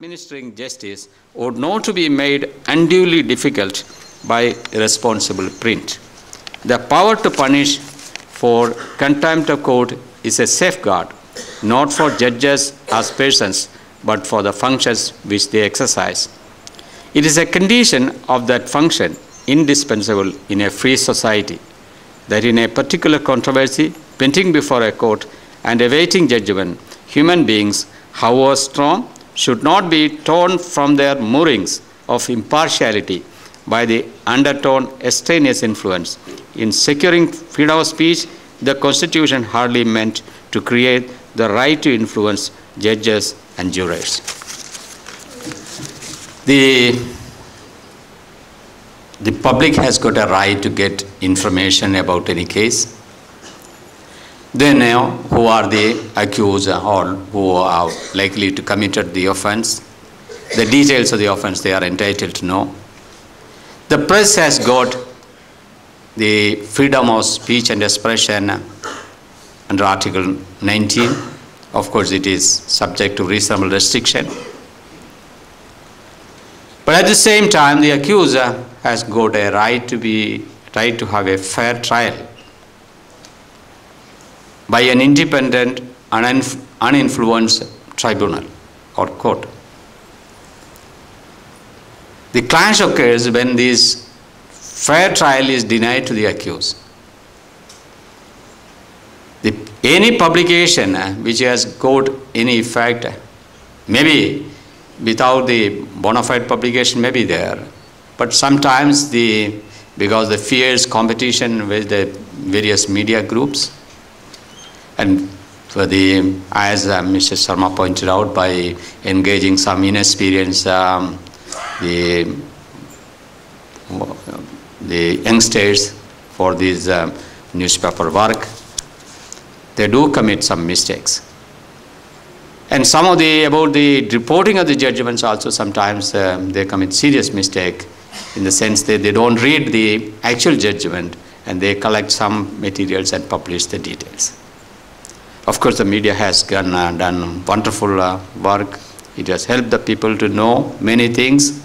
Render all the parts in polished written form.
administering justice ought not to be made unduly difficult by irresponsible print. The power to punish for contempt of court is a safeguard, not for judges as persons, but for the functions which they exercise. It is a condition of that function indispensable in a free society, that in a particular controversy pending before a court and awaiting judgment, human beings, however strong, should not be torn from their moorings of impartiality by the undertone extraneous influence. In securing freedom of speech, the Constitution hardly meant to create the right to influence judges and jurors. The public has got a right to get information about any case. They know who are the accused or who are likely to commit the offense. The details of the offense they are entitled to know. The press has got the freedom of speech and expression under Article 19. Of course, it is subject to reasonable restriction. But at the same time, the accuser has got a right to have a fair trial by an independent, uninfluenced tribunal or court. The clash occurs when this fair trial is denied to the accused. Any publication which has got any effect, maybe without the bona fide publication may be there, but sometimes because the fierce competition with the various media groups, and for as Mr. Sharma pointed out, by engaging some inexperienced the youngsters for this newspaper work, they do commit some mistakes. And some of about the reporting of the judgments also sometimes they commit serious mistake in the sense that they don't read the actual judgment and they collect some materials and publish the details. Of course, the media has done wonderful work. It has helped the people to know many things.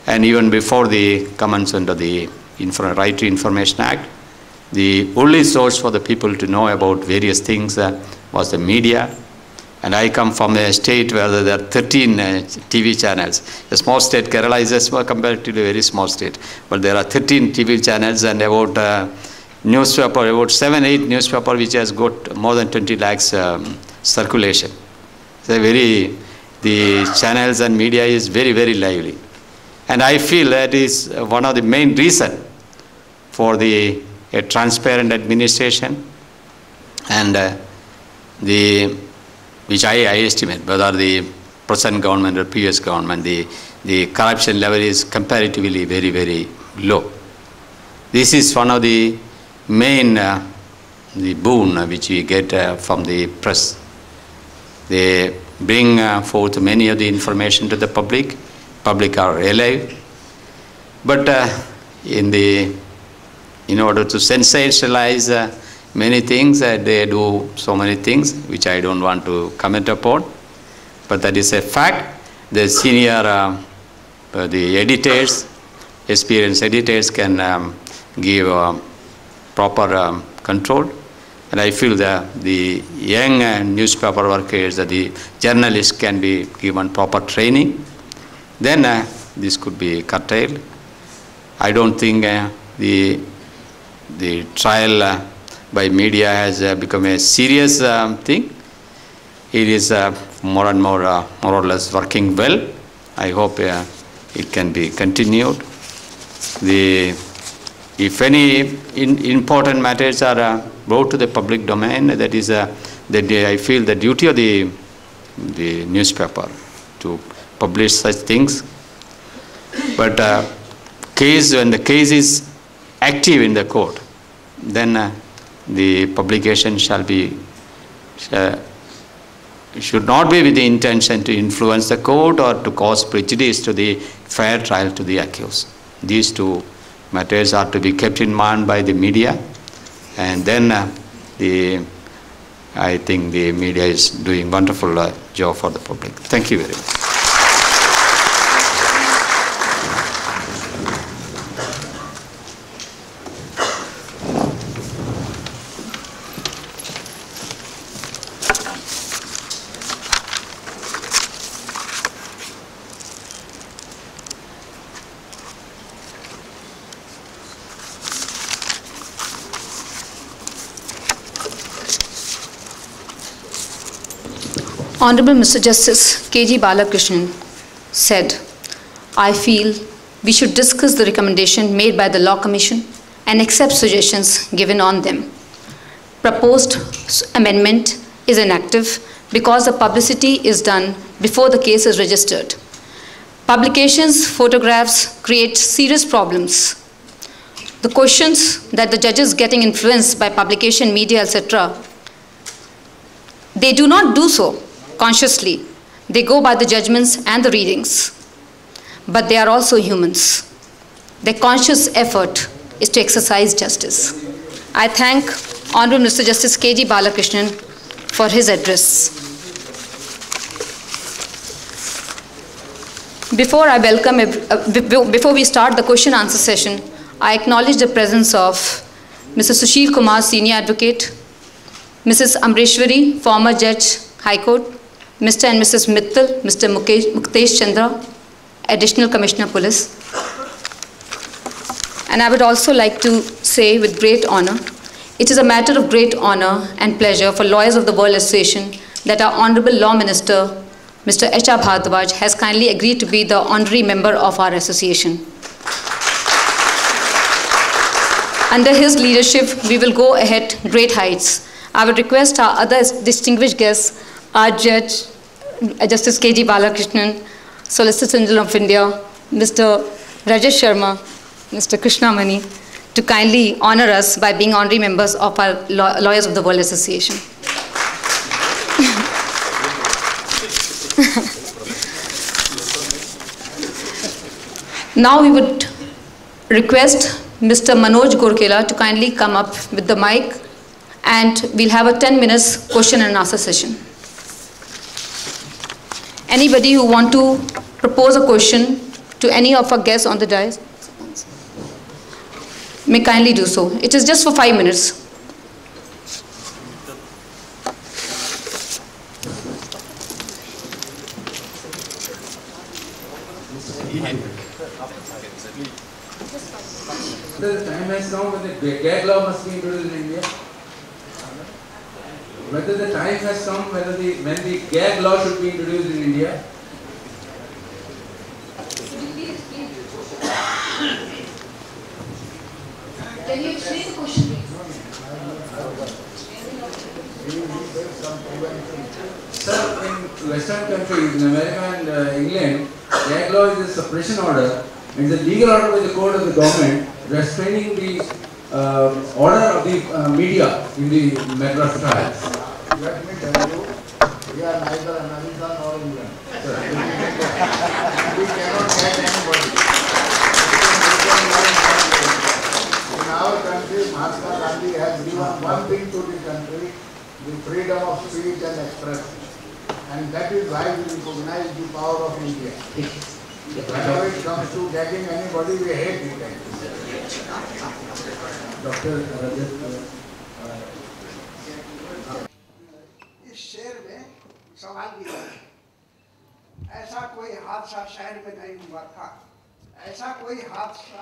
And even before the commencement of the Right to Information Act, the only source for the people to know about various things was the media. And I come from a state where there are 13 TV channels. A small state, Kerala is a small, comparatively very small state. But there are 13 TV channels and about newspaper, about 7-8 newspaper which has got more than 20 lakhs circulation. So the channels and media is very, very lively. And I feel that is one of the main reasons for a transparent administration and which I estimate, whether the present government or previous government, the corruption level is comparatively very, very low. This is one of the main the boon which we get from the press. They bring forth many of the information to the public. Public are alive. But in order to sensationalize many things, they do so many things which I don't want to comment upon. But that is a fact. The senior, the editors, experienced editors can give proper control. And I feel that the young newspaper workers, the journalists can be given proper training. Then this could be curtailed. I don't think the trial by media has become a serious thing. It is more and more or less working well. I hope it can be continued. If any important matters are brought to the public domain, that is I feel the duty of the newspaper to publish such things. But when the case is active in the court, then the publication should not be with the intention to influence the court or to cause prejudice to the fair trial to the accused. These two matters are to be kept in mind by the media, and then I think the media is doing wonderful job for the public. Thank you very much. Honorable Mr. Justice K.G. Balakrishnan said, I feel we should discuss the recommendation made by the Law Commission and accept suggestions given on them. Proposed amendment is inactive because the publicity is done before the case is registered. Publications, photographs create serious problems. The questions that the judges getting influenced by publication, media, etc., they do not do so consciously. They go by the judgments and the readings. But they are also humans. Their conscious effort is to exercise justice. I thank Honorable Mr. Justice K.G. Balakrishnan for his address. Before we start the question answer session, I acknowledge the presence of Mr. Sushil Kumar, Senior Advocate, Mrs. Amreshwari, former Judge, High Court, Mr. and Mrs. Mittal, Mr. Muktesh Chandra, Additional Commissioner Police. And I would also like to say with great honor, it is a matter of great honor and pleasure for Lawyers of the World Association that our Honorable Law Minister, Mr. H.R. Bhardwaj, has kindly agreed to be the honorary member of our association. Under his leadership, we will go ahead great heights. I would request our other distinguished guests, our Judge, Justice K.G. Balakrishnan, Solicitor General of India, Mr. Rajesh Sharma, Mr. Krishna Mani, to kindly honor us by being honorary members of our Lawyers of the World Association. Now we would request Mr. Manoj Gorkela to kindly come up with the mic, and we'll have a 10 minutes question and answer session. Anybody who want to propose a question to any of our guests on the dais may kindly do so. It is just for 5 minutes. The time has come when the gag law must be introduced in India. Whether the time has come when the gag law should be introduced in India. Can you explain the question? Sir, in Western countries, in America and England, gag law is a suppression order. It's a legal order by the court of the government restraining the order of the media in the Madras trials. Let me tell you, we are neither America nor England. We cannot get anybody. In our country, Mahatma Gandhi has given one thing to the country, the freedom of speech and expression. And that is why we recognize the power of India. Whenever it comes to getting anybody, we hate it. Dr. Rajat, इस शहर में सवाल भी है, ऐसा कोई हादसा शहर में नहीं हुआ था, ऐसा कोई हादसा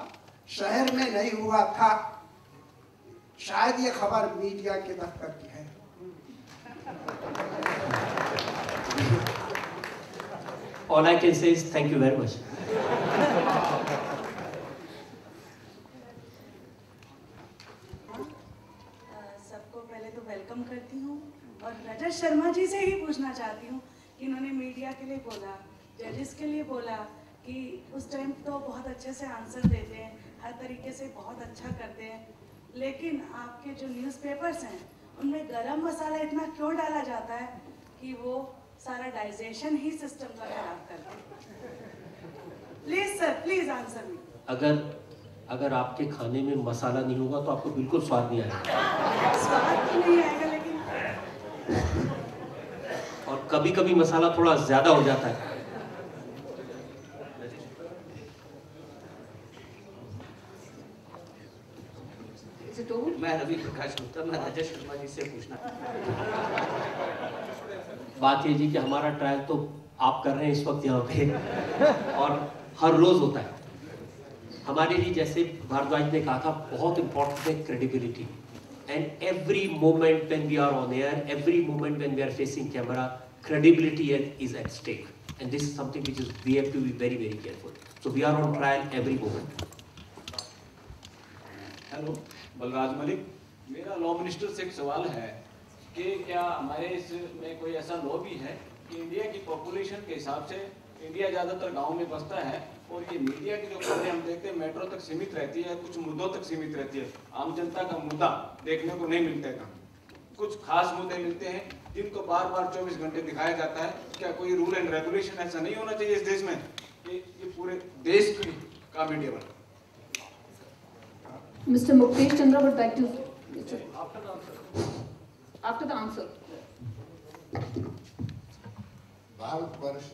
शहर में नहीं हुआ था, शायद ये खबर मीडिया के दफ्तर की है। All I can say is thank you very much. सबको पहले तो वेलकम करती हूँ और रजत शर्मा जी से ही पूछना चाहती हूँ कि इन्होंने मीडिया के लिए बोला, जजेस के लिए बोला कि उस टाइम तो बहुत अच्छे से आंसर देते हैं, हर तरीके से बहुत अच्छा करते हैं, लेकिन आपके जो न्यूज़पेपर्स हैं उनमें गरम मसाला इतना क्यों डाला जाता है कि वो सारा डाइजेशन ही सिस्टम का खराब करता है। Please sir, please answer me. अगर आपके खाने में मसाला नहीं होगा तो आपको बिल्कुल स्वाद नहीं आएगा। स्वाद तो नहीं आएगा, लेकिन और कभी-कभी मसाला थोड़ा ज्यादा हो जाता है। मैं रवि प्रकाश गुप्ता, मैं राजेश शर्मा जी से पूछना। बात ये जी कि हमारा ट्रायल तो आप कर रहे हैं इस वक्त यहाँ पे और हर रोज होता है। हमारे लिए जैसे भारद्वाज ने कहा था, बहुत इंपॉर्टेंट है credibility, and every moment when we are on air, every moment when we are facing camera, credibility is at stake. And this is something which is, we have to be very, very careful. So we are on trial every moment. Hello, Balraj Malik, मेरा law minister से एक सवाल है कि क्या हमारे इसमें कोई ऐसा लॉ भी है कि इंडिया की पॉपुलेशन के हिसाब से इंडिया ज़्यादातर गांव में बसता है और ये मीडिया की जो खबरें हम देखते हैं मेट्रो तक सीमित रहती है, कुछ मुद्दों तक सीमित रहती है, आम जनता का मुद्दा देखने को नहीं मिलता है। कुछ खास मुद्दे मिलते हैं जिनको बार बार 24 घंटे दिखाया जाता है। क्या कोई रूल एंड रेगुलेशन ऐसा नहीं होना चाहिए इस देश में कि ये पूरे देश का मीडिया बने? Mr. Muktesh Chandra would like to. After the answer. Bharatvarsh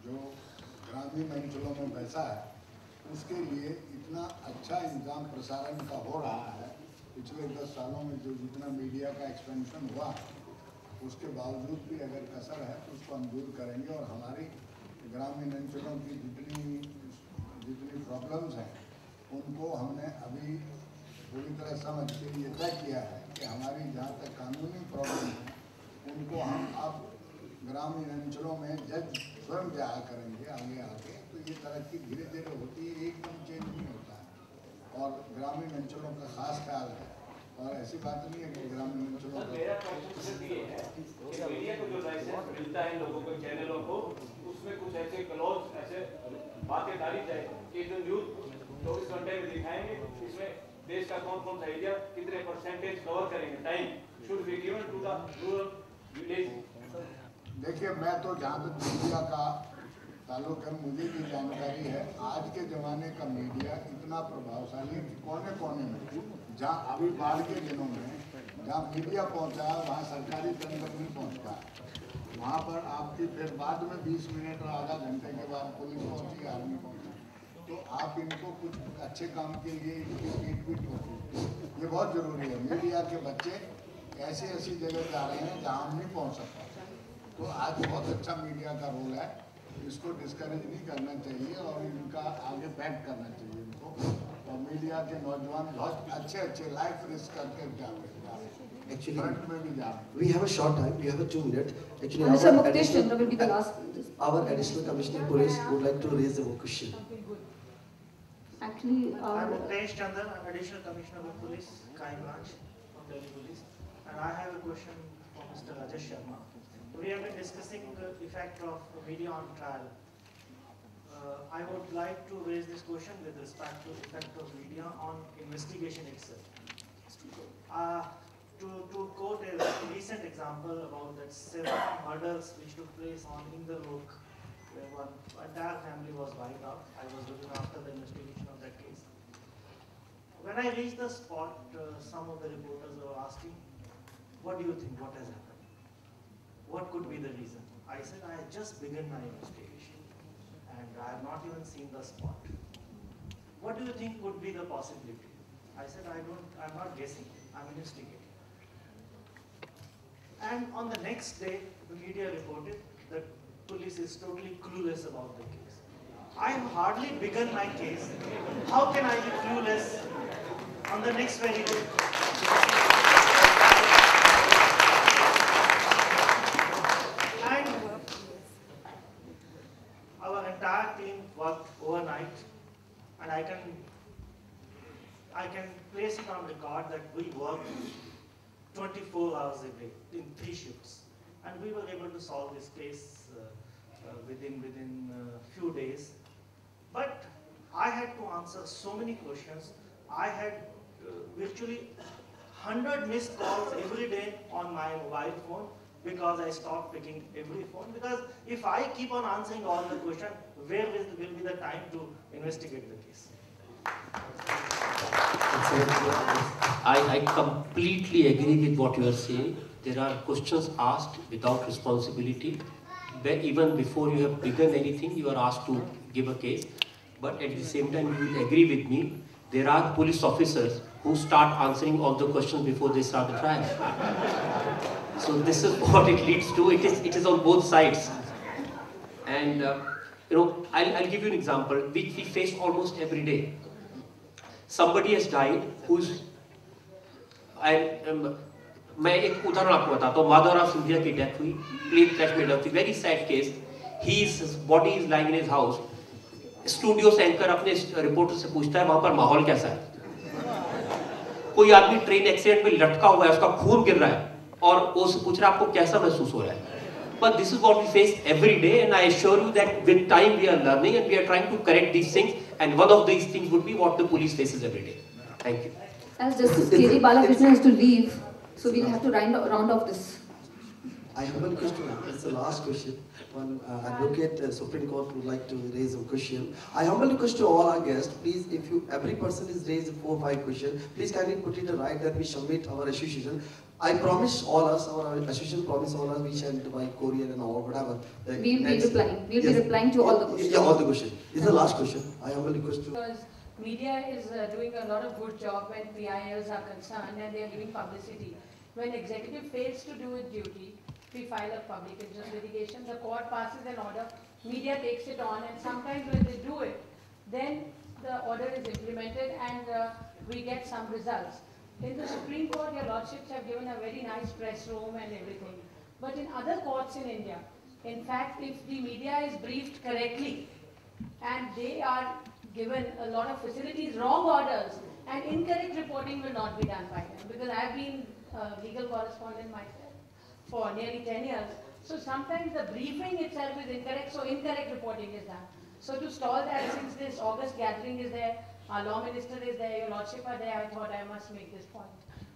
जो ग्रामीण अंचलों में बसा है उसके लिए इतना अच्छा इंतजाम प्रसारण का हो रहा है। पिछले 10 सालों में जो जितना मीडिया का एक्सपेंशन हुआ उसके बावजूद भी अगर कसर है तो उसको हम दूर करेंगे और हमारी ग्रामीण अंचलों की जितनी प्रॉब्लम्स हैं उनको हमने अभी पूरी तरह समझ के ये तय किया है कि हमारी जहाँ तक कानूनी प्रॉब्लम है उनको हम अब ग्रामीण अंचलों में जज स्वयं जाया करेंगे आगे आके। तो ये तरक्की धीरे धीरे होती है, एकदम चेंज नहीं होता है और ग्रामीण अंचलों का खास ख्याल है और ऐसी बात नहीं है कि ग्रामीण अंचलों का मीडिया को जो लाइसेंस मिलता है लोगों को, चैनलों को, उसमें कुछ ऐसे क्लॉज ऐसे बातें डाली जाए कि जो न्यूज 24 घंटे में दिखाएंगे इसमें देश का कौन कौन सा एरिया कितने परसेंटेज कवर करेंगे, time should be given to the rural village. देखिए, मैं तो जहाँ तक मीडिया का ताल्लुक है मुझे भी जानकारी है आज के ज़माने का मीडिया इतना प्रभावशाली है कि कोने कोने में जहाँ अभी बाढ़ के दिनों में जहाँ मीडिया पहुँचा है वहाँ सरकारी तंत्र नहीं पहुँच पाया। वहाँ पर आपकी फिर बाद में 20 मिनट और आधा घंटे के बाद पुलिस पहुँची, आर्मी पहुँची। तो आप इनको कुछ अच्छे काम के लिए इनकी ट्रीटमेंट होती है, ये बहुत ज़रूरी है। मीडिया के बच्चे ऐसी ऐसी जगह जा रहे हैं जहाँ हम नहीं पहुँच सकते। तो आज बहुत अच्छा मीडिया का रोल है, इसको डिस्करेज नहीं करना चाहिए और इनका आगे बैक करना चाहिए इनको। और मीडिया के नौजवान बहुत अच्छे अच्छे लाइफ रिस्क करके जा रहे हैं। Actually, फ्रंट में भी जा रहे हैं। we have a short time. We have a 2 minutes. Actually, Mr. Muktesh Chandra will be the last. Our additional commissioner police would like to raise a question. Actually, I'm Muktesh Chandra, I'm Additional Commissioner of Police, Kai Branch from Delhi Police, and I have a question for Mr. Rajesh Sharma. We have been discussing the effect of media on trial. I would like to raise this question with respect to the effect of media on investigation itself. To quote a recent example about that 7 murders which took place on Inderlook, where one entire family was wiped out. I was looking after the investigation of that case. When I reached the spot, some of the reporters were asking, what do you think, what has happened? What could be the reason? I said, I had just begun my investigation and I have not even seen the spot. What do you think could be the possibility? I said, I'm not guessing, I'm investigating. And on the next day, the media reported that police is totally clueless about the case. I have hardly begun my case. How can I be clueless on the next very day? And our entire team worked overnight, and I can place it on record that we worked 24 hours a day in 3 shifts, and we were able to solve this case within few days. But I had to answer so many questions. I had virtually 100 missed calls every day on my mobile phone because I stopped picking every phone. Because if I keep on answering all the questions, where will be the time to investigate the case? I completely agree with what you are saying. There are questions asked without responsibility. Where even before you have begun anything, you are asked to give a case. But at the same time, you will agree with me, there are police officers who start answering all the questions before they start the trial. So this is what it leads to. It is on both sides. And I'll give you an example, which we face almost every day. Somebody has died मैं एक उदाहरण आपको बताता हूँ. माधवराव सिंधिया की death हुई, plane crash में death हुई, very sad case. His body is lying in his house. Studio से एंकर अपने रिपोर्टर से पूछता है वहां पर माहौल कैसा है. कोई आदमी ट्रेन एक्सीडेंट में लटका हुआ है, उसका खून गिर रहा है और वो उससे पूछ रहा है आपको कैसा महसूस हो रहा है. But this is what we face every day, and I assure you that with time we are learning and we are trying to correct these things, and one of these things would be what the police faces every day. Thank you. As Justice K.G. Balakrishnan has to leave, so we'll have to round off this. I have one question. It's the last question. One advocate, Supreme Court would like to raise a question. I humbly request to all our guests, please, if you every person is raised 4 or 5 questions, please kindly put it right that we submit our association. I promise all us, our association promise all us, we shall by courier and all whatever. We'll be replying. We'll be replying to all the questions. Yeah, all the questions. This is the last question. I humbly request to. Because media is doing a lot of good job when PILs are concerned and they are giving publicity. When executive fails to do its duty, we file a public interest litigation, the court passes an order, media takes it on, and sometimes when they do it, then the order is implemented and we get some results. In the Supreme Court, your lordships have given a very nice press room and everything. But in other courts in India, in fact, if the media is briefed correctly and they are given a lot of facilities, wrong orders, and incorrect reporting will not be done by them. Because I have been a legal correspondent myself for nearly 10 years. So sometimes the briefing itself is incorrect, so incorrect reporting is done. So to stall that, since this August gathering is there, our law minister is there, your lordship are there, I thought I must make this point.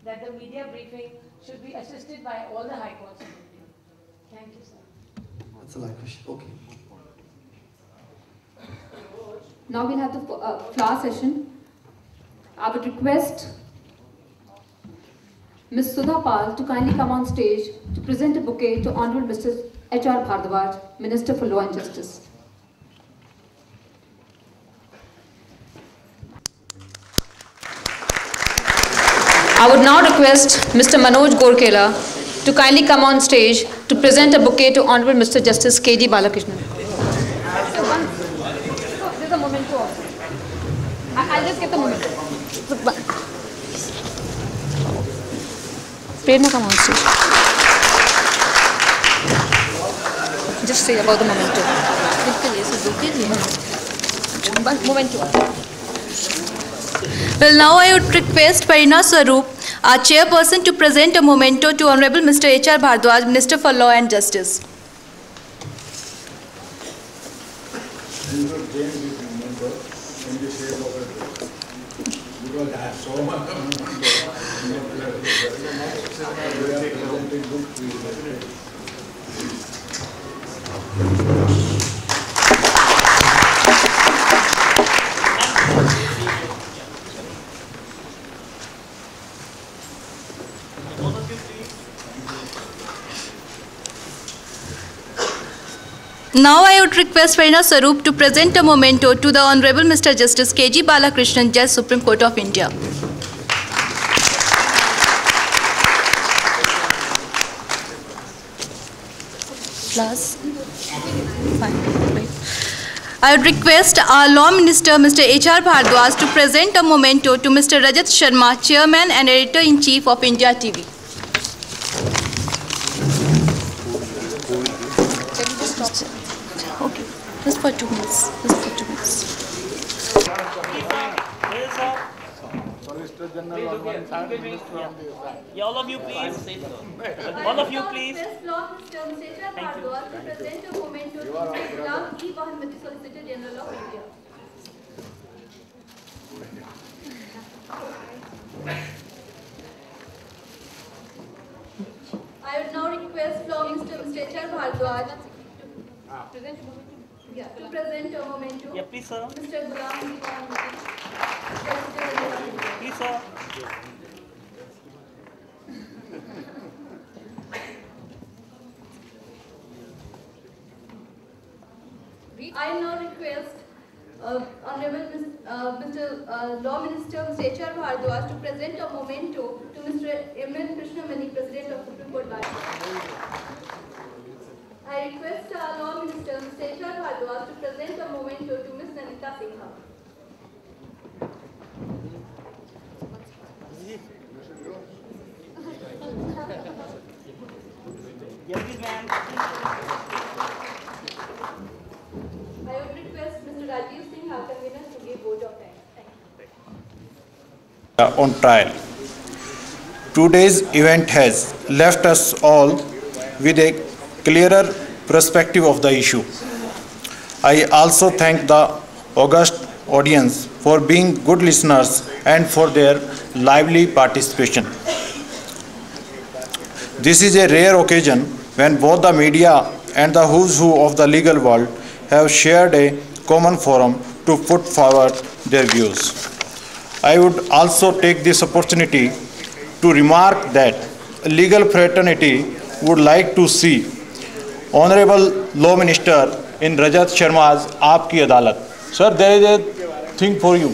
That the media briefing should be assisted by all the high courts in India. Thank you, sir. That's a light question. Okay. Now we'll have the flower session. I would request Ms. Sudha Pal to kindly come on stage to present a bouquet to Honorable Mr. H.R. Bhardwaj, Minister for Law and Justice. I would now request Mr. Manoj Gorkela to kindly come on stage to present a bouquet to Honorable Mr. Justice K.G. Balakrishnan. There's a memento also. I'll just get the memento. Prerna, come on stage. Just say about the memento. Memento. Well, now I would request Farina Swaroop, our chairperson, to present a memento to Honorable Mr. H.R. Bhardwaj, Minister for Law and Justice. You should change this memento in the shape of a tree. Because I have so much of memento. We are presenting good trees. Now I would request Farina Swaroop to present a memento to the Honorable Mr. Justice K.G. Balakrishnan, Judge, Supreme Court of India. Plus, fine. Right. I would request our Law Minister, Mr. H.R. Bhardwaj, to present a memento to Mr. Rajat Sharma, Chairman and Editor-in-Chief of India TV. Okay, just for 2 minutes. Just for 2 minutes. Solicitor General on one side, Minister on the other side. Yeah, all of you please. All of you please. Mr. H.R. Bhardwaj to present a memento to Mr. Ghulam E. Bahmati, Solicitor General of India. I would now request Law Minister Mr. H.R. Bhardwaj to present a memento. Yeah, please, sir. Mr. Ghulam E. Bahmati, Solicitor General of India. Please, sir. I now request Honorable Law Minister Mr. H.R. Bhardwaj to present a memento to Mr. M.N. Krishnamani, President of Supreme Court Bar. I request our Law Minister Mr. H.R. Bhardwaj to present a memento to Ms. Nanita Singha. I would request Mr. Rajiv Singh, our convener, to give vote of thanks. Thank you. On trial. Today's event has left us all with a clearer perspective of the issue. I also thank the august audience for being good listeners and for their lively participation. This is a rare occasion when both the media and the who's who of the legal world have shared a common forum to put forward their views. I would also take this opportunity to remark that a legal fraternity would like to see Honorable Law Minister in Rajat Sharma's Aapki Adalat. Sir, there is a thing for you.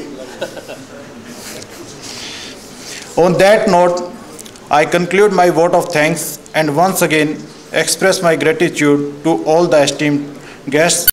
On that note, I conclude my vote of thanks and once again express my gratitude to all the esteemed guests.